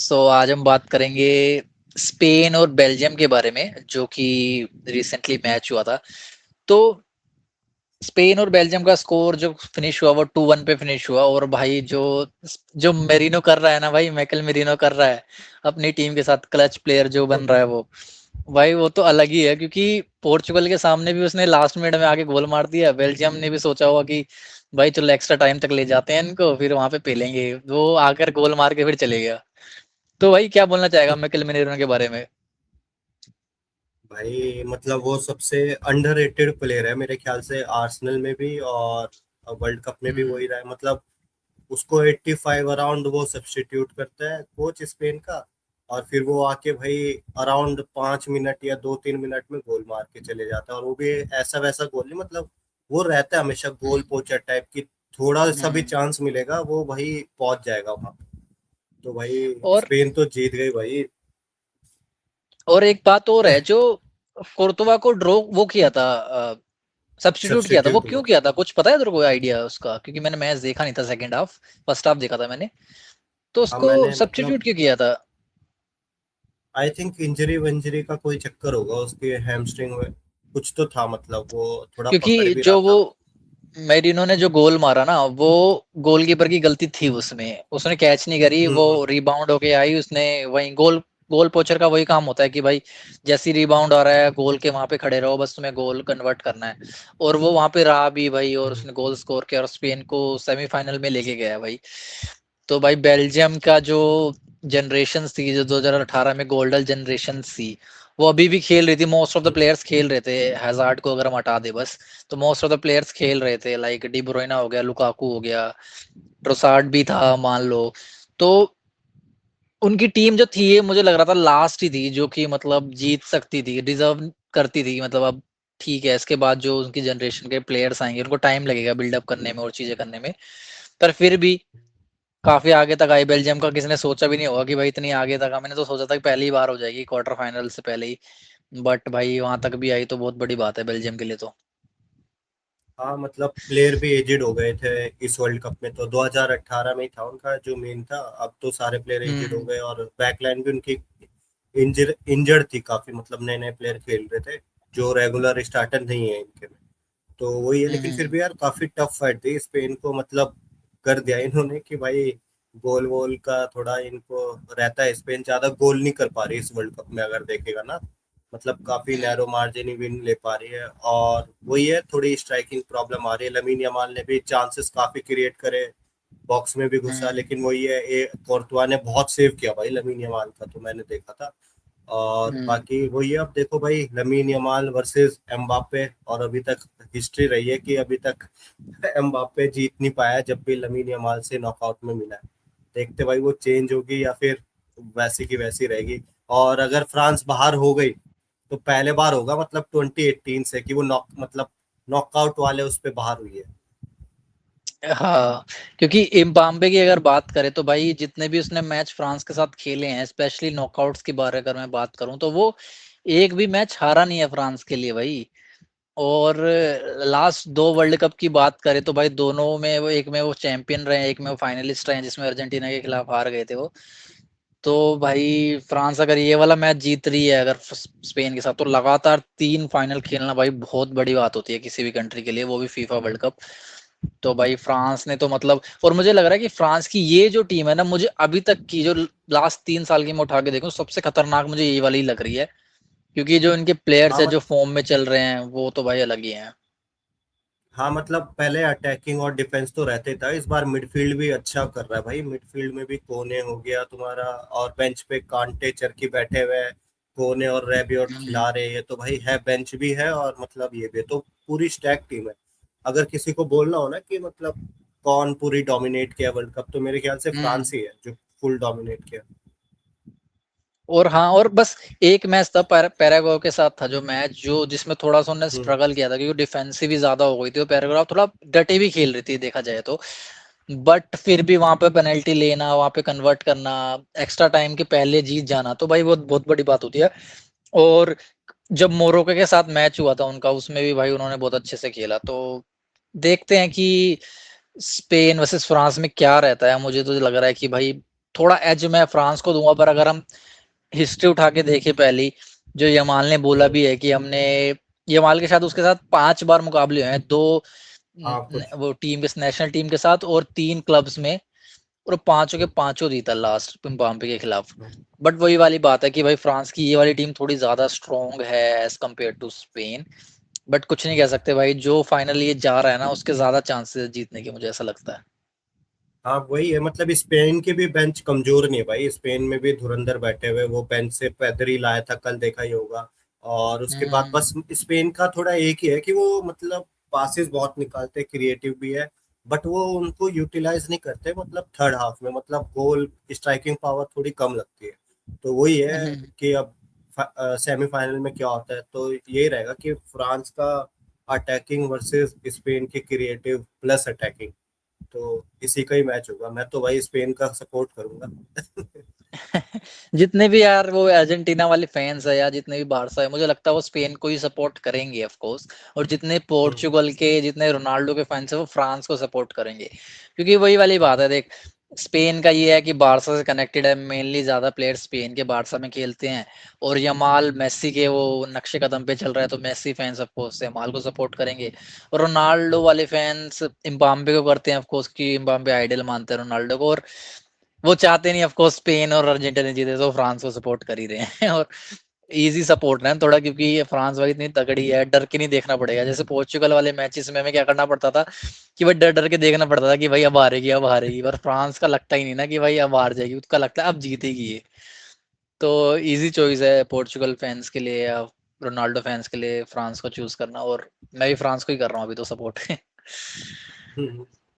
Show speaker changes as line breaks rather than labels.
आज हम बात करेंगे स्पेन और बेल्जियम के बारे में, जो कि रिसेंटली मैच हुआ था। तो स्पेन और बेल्जियम का स्कोर जो फिनिश हुआ वो 2-1 पे फिनिश हुआ। और भाई जो जो मेरिनो कर रहा है ना, भाई मैकल मेरिनो कर रहा है अपनी टीम के साथ, क्लच प्लेयर जो बन रहा है वो, भाई वो तो अलग ही है। क्योंकि पोर्चुगल के सामने भी उसने लास्ट मिनट में आके गोल मार दिया। बेल्जियम ने भी सोचा होगा कि भाई चलो एक्स्ट्रा टाइम तक ले जाते हैं इनको, फिर वहां पे पेलेंगे। वो आकर गोल मार के फिर चले गया। तो भाई क्या बोलना चाहेगा मैकल मेरिनो के बारे में?
भाई मतलब वो सबसे अंडररेटेड प्लेयर है मेरे ख्याल से, आर्सेनल में भी और वर्ल्ड कप में भी
हम्म।
वही रहा है। मतलब उसको 85 अराउंड वो सब्स्टिट्यूट करता है कोच स्पेन का, और फिर वो आके भाई अराउंड 5 मिनट या 2-3 मिनट में गोल मार के चले जाता है। और वो भी ऐसा वैसा गोल नहीं, मतलब वो रहता है हमेशा गोल पोचर टाइप की। थोड़ा सा भी
हम्म।
चांस मिलेगा वो भाई पहुंच जाएगा वहां पे। तो भाई
और
स्पेन तो जीत गई भाई।
एक बात और है, जो कोर्तोवा को ड्रॉ वो किया था, सब्स्टिट्यूट किया था, वो
सब्स्टिट्यूट
क्यों
हुआ।
किया था? कुछ पता है तेरे को आइडिया उसका? क्योंकि मैंने मैच देखा नहीं था सेकंड हाफ, फर्स्ट हाफ देखा था मैंने। तो
हाँ
उसको
मैंने मतलब
सब्स्टिट्यूट क्यों किया था?
आई थिंक इंजरी विंजरी का कोई चक्कर होगा उसके हैमस्ट्रिंग में, कुछ तो था। मतलब वो थोड़ा पकड़
क्योंकि
भी रहा
जो वो
था।
मेरिनो ने जो गोल मारा ना, वो गोलकीपर की गलती थी। उसमें उसने कैच नहीं करी, वो
हम्म।
रिबाउंड होके आई, उसने वही गोल। गोल पोचर का वही काम होता है कि भाई जैसी रिबाउंड आ रहा है गोल के, वहां पे खड़े रहो, बस तुम्हें गोल कन्वर्ट करना है। और वो वहां पे रहा भी भाई, और
हम्म।
उसने गोल स्कोर किया और स्पेन को सेमीफाइनल में लेके गया भाई। तो भाई बेल्जियम का जो जनरेशन थी, जो 2018 में गोल्डन जनरेशन थी, वो अभी भी खेल रही थी। मोस्ट ऑफ द प्लेयर्स खेल रहे थे। हैजार्ड को अगर हम हटा दे बस, तो मोस्ट ऑफ द प्लेयर्स खेल रहे थे। लाइक डी ब्रुयना हो गया, लुकाकू हो गया, ट्रोसार्ड भी था मान लो। तो उनकी टीम जो थी, ये मुझे लग रहा था लास्ट ही थी जो कि मतलब जीत सकती थी, डिजर्व करती थी। मतलब अब ठीक है, इसके बाद जो उनकी जनरेशन के प्लेयर्स आएंगे उनको टाइम लगेगा बिल्डअप करने में और चीजें करने में। पर फिर भी काफी आगे तक आई बेल्जियम का। किसी ने सोचा भी नहीं होगा कि भाई इतनी आगे तक। मैंने तो सोचा था कि पहली बार हो जाएगी क्वार्टर फाइनल से पहले ही, बट भाई वहां तक भी आई तो बहुत बड़ी बात है बेल्जियम के लिए तो।
हाँ मतलब प्लेयर भी एजेड हो गए थे इस वर्ल्ड कप में। तो 2018 में ही था उनका जो मेन था। अब तो सारे प्लेयर एजेड हो
हम्म।
गए, और बैकलाइन भी उनकी इंजर्ड थी काफी। मतलब नए नए प्लेयर खेल रहे थे जो रेगुलर स्टार्टर नहीं है इनके में। तो वही है, लेकिन फिर
हम्म।
भी यार काफी टफ फाइट थी स्पेन को। मतलब कर दिया इन्होंने कि भाई गोल वोल का थोड़ा इनको रहता है। स्पेन ज्यादा गोल नहीं कर पा रही इस वर्ल्ड कप में अगर देखेगा ना। मतलब काफी
हम्म।
नैरो मार्जिन ही विन ले पा रही है। और वही है, थोड़ी स्ट्राइकिंग प्रॉब्लम आ रही है। लमीन यमाल ने भी चांसेस काफी क्रिएट करे, बॉक्स में भी घुसा,
हम्म।
लेकिन वही है, कोर्तवा ने बहुत सेव किया भाई लमीन यमाल का, तो मैंने देखा था। और
हम्म।
बाकी वही है, अब देखो भाई लमीन यमाल वर्सेस एम्बापे। और अभी तक हिस्ट्री रही है कि अभी तक एम्बापे जीत नहीं पाया जब भी लमीन यमाल से नॉकआउट में मिला है। देखते भाई वो चेंज होगी या फिर वैसी की वैसी रहेगी। और अगर फ्रांस बाहर हो गई तो पहले बार होगा मतलब 2018 से कि वो मतलब नॉकआउट वाले उस पे बाहर हुई है।
हाँ, क्योंकि इम्बाम्बे की अगर बात करें तो भाई जितने भी उसने मैच फ्रांस के साथ खेले हैं, स्पेशली नॉकआउट्स की बारे अगर मैं बात करूं, तो वो एक भी मैच हारा नहीं है फ्रांस के लिए भाई। और लास्ट दो वर्ल्ड कप की बात करें तो भाई दोनों में वो, एक में वो चैंपियन रहे, एक में वो फाइनलिस्ट रहे, जिसमें अर्जेंटीना के खिलाफ हार गए थे वो। तो भाई फ्रांस अगर ये वाला मैच जीत रही है अगर स्पेन के साथ, तो लगातार 3 फाइनल खेलना भाई बहुत बड़ी बात होती है किसी भी कंट्री के लिए, वो भी फीफा वर्ल्ड कप। तो भाई फ्रांस ने तो मतलब, और मुझे लग रहा है कि फ्रांस की ये जो टीम है ना, मुझे अभी तक की जो लास्ट 3 साल की मैं उठा के देखूं, सबसे खतरनाक मुझे ये वाली लग रही है। क्योंकि जो इनके प्लेयर्स
हाँ
है जो फॉर्म में चल रहे हैं, वो तो भाई अलग ही हैं।
हाँ मतलब पहले अटैकिंग और डिफेंस तो रहते था, इस बार मिडफील्ड भी अच्छा कर रहा है भाई। मिडफील्ड में भी कोने हो गया तुम्हारा, और बेंच पे कांटे चरकी बैठे हुए हैं। कोने और रेबियोट
हम्म।
खिला रहे हैं, तो भाई है, बेंच भी है और मतलब ये भी है। तो पूरी स्टैक टीम है। अगर किसी को बोलना हो ना कि मतलब कौन पूरी डोमिनेट किया वर्ल्ड कप, तो मेरे ख्याल से
हम्म।
फ्रांस ही है जो फुल डोमिनेट किया।
और हाँ, और बस एक मैच था पैराग्वे के साथ था जो मैच, जो जिसमें थोड़ा सा उन्होंने
हम्म।
स्ट्रगल किया था, क्योंकि डिफेंसिव ही ज्यादा हो गई थी। और पैराग्वे थोड़ा डटे भी खेल रही थी देखा जाए तो। बट फिर भी वहां पे पेनल्टी लेना, वहां पे कन्वर्ट करना, एक्स्ट्रा टाइम के पहले जीत जाना, तो भाई वो बहुत बड़ी बात होती है। और जब मोरक्को के साथ मैच हुआ था उनका, उसमें भी भाई उन्होंने बहुत अच्छे से खेला। तो देखते हैं कि स्पेन वर्सेस फ्रांस में क्या रहता है। मुझे तो लग रहा है कि भाई थोड़ा एज मैं फ्रांस को दूंगा, पर अगर हम हिस्ट्री उठा के देखें पहली, जो यमाल ने बोला भी है कि हमने, यमाल के साथ उसके साथ 5 बार मुकाबले हुए हैं, 2
हाँ कुछ।
वो टीम के नेशनल टीम के साथ और 3 क्लब्स में, और पांचों के पांचों जीता लास्ट पिम्बाम्बे के खिलाफ। बट वही वाली बात है कि भाई फ्रांस की ये वाली टीम थोड़ी ज्यादा स्ट्रॉन्ग है as compare to Spain. But कुछ नहीं कह सकते भाई, जो फाइनल ये जा रहा है ना उसके ज्यादा चांसेस जीतने के, मुझे ऐसा लगता है।
हाँ वही है, मतलब स्पेन के भी बेंच कमजोर नहीं है भाई, स्पेन में भी धुरंधर बैठे हुए, वो बेंच से पैदरी लाया था कल, देखा ही होगा। और उसके बाद
हम्म
बस स्पेन का थोड़ा एक ही है कि वो मतलब पासेस बहुत निकालते, क्रिएटिव भी है, बट वो उनको यूटिलाइज नहीं करते, मतलब थर्ड हाफ में, मतलब गोल स्ट्राइकिंग पावर थोड़ी कम लगती है। तो वही है
हम्म।
कि अब सेमीफाइनल में क्या होता है, तो यही रहेगा कि फ्रांस का अटैकिंग वर्सेस स्पेन के क्रिएटिव प्लस अटैकिंग, तो इसी का ही मैच होगा। मैं तो भाई स्पेन का सपोर्ट करूंगा।
जितने भी यार वो अर्जेंटीना वाले फैंस है या जितने भी बारसा है, मुझे लगता है वो स्पेन को ही सपोर्ट करेंगे ऑफ कोर्स। और जितने
हम्म,
पोर्चुगल के, जितने रोनाल्डो के फैंस है, वो फ्रांस को सपोर्ट करेंगे। क्योंकि वही वाली बात है, देख स्पेन का ये है कि बारसा से कनेक्टेड है, मेनली ज्यादा प्लेयर स्पेन के बारसा में खेलते हैं। और यमाल मेसी के वो नक्शे कदम पे चल रहा है, तो Messi fans of course Yamal को सपोर्ट करेंगे। और रोनाल्डो
हम्म,
वाले फैंस इम्बाम्बे को करते हैं ऑफ कोर्स, की इम्बाम्बे आइडल मानते हैं रोनाल्डो को। और वो चाहते नहीं ऑफ कोर्स स्पेन और अर्जेंटीना जीते, तो फ्रांस को सपोर्ट कर ही रहे हैं। और इजी सपोर्ट है थोड़ा, क्योंकि ये फ्रांस भाई इतनी तगड़ी है, डर के नहीं देखना पड़ेगा। जैसे पोर्चुगल वाले मैचेस में हमें क्या करना पड़ता था कि भाई डर डर के देखना पड़ता था कि भाई अब हारेगी अब हारेगी, पर फ्रांस का लगता ही नहीं ना कि भाई अब हार जाएगी, उसका लगता है अब जीतेगी ये। तो इजी चॉइस है पोर्चुगल फैंस के लिए या रोनाल्डो फैंस के लिए फ्रांस को चूज करना। और मैं भी फ्रांस को ही कर रहा हूँ अभी तो सपोर्ट।
हम्म।